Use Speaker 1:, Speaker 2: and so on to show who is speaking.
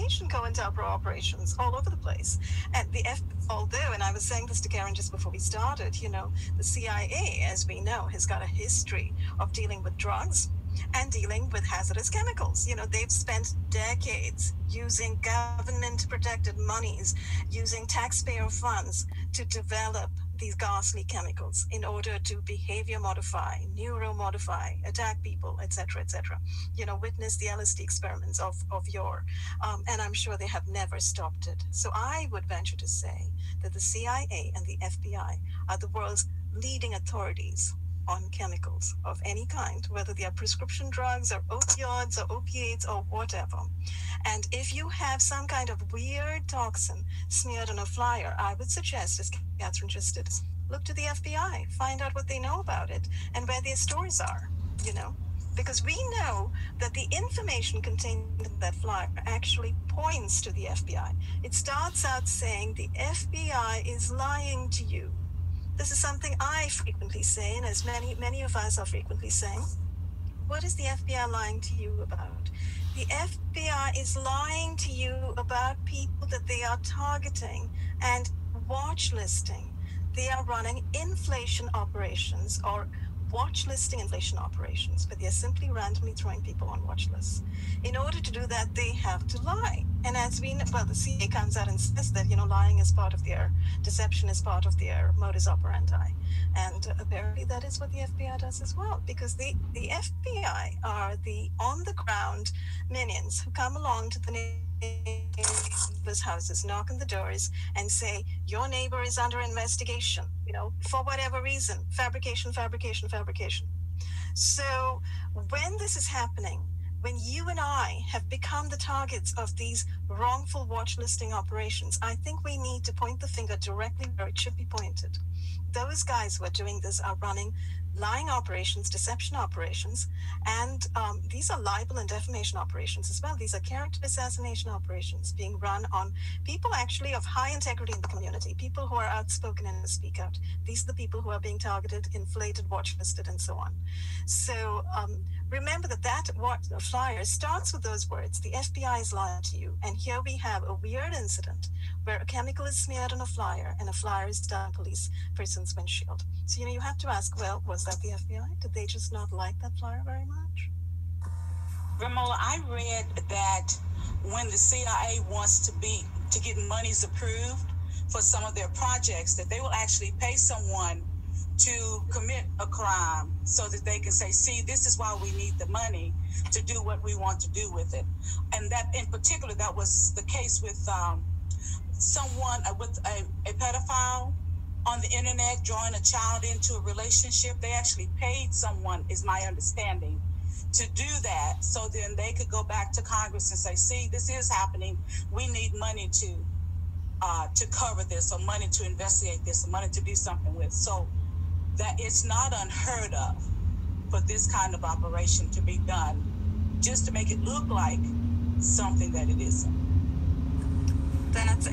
Speaker 1: information COINTELPRO operations all over the place. And although, and I was saying this to Karen just before we started, you know, the CIA, as we know, has got a history of dealing with drugs and dealing with hazardous chemicals. You know, they've spent decades using government-protected monies, using taxpayer funds to develop these ghastly chemicals in order to behavior modify, neuro-modify, attack people, etc., you know, witness the LSD experiments of yore. And I'm sure they have never stopped it. So I would venture to say that the CIA and the FBI are the world's leading authorities on chemicals of any kind, whether they are prescription drugs or opioids or opiates or whatever. And if you have some kind of weird toxin smeared on a flyer, I would suggest, as Catherine just did, look to the FBI, find out what they know about it and where their stores are, you know. Because we know that the information contained in that flyer actually points to the FBI. It starts out saying the FBI is lying to you. This is something I frequently say, and as many of us are frequently saying. What is the FBI lying to you about? The FBI is lying to you about people that they are targeting and watch listing. They are running inflation operations or watch listing inflation operations, but they're simply randomly throwing people on watch lists. In order to do that, they have to lie. And as we know, well, the CIA comes out and says that, you know, lying is part of their, deception is part of their modus operandi. And apparently that is what the FBI does as well, because the FBI are the on-the-ground minions who come along to the neighbors' houses, knock on the doors, and say, your neighbor is under investigation, you know, for whatever reason, fabrication. So when this is happening, when you and I have become the targets of these wrongful watch listing operations, I think we need to point the finger directly where it should be pointed. Those guys who are doing this are running lying operations, deception operations, and these are libel and defamation operations as well. These are character assassination operations being run on people actually of high integrity in the community, people who are outspoken and speak out. These are the people who are being targeted, inflated, watch listed, and so on. So remember that flyer starts with those words, the FBI is lying to you. And here we have a weird incident where a chemical is smeared on a flyer and a flyer is down a police person's windshield. So, you know, you have to ask, well, was that the FBI? Did they just not like that flyer very much?
Speaker 2: Ramola, I read that when the CIA wants to get monies approved for some of their projects, that they will actually pay someone to commit a crime so that they can say, see, this is why we need the money to do what we want to do with it. And that in particular, that was the case with someone, with a pedophile on the internet, drawing a child into a relationship. They actually paid someone, is my understanding, to do that, so then they could go back to Congress and say, see, this is happening. We need money to cover this, or money to investigate this, or money to do something with. So that it's not unheard of for this kind of operation to be done, just to make it look like something that it isn't.
Speaker 1: Then it's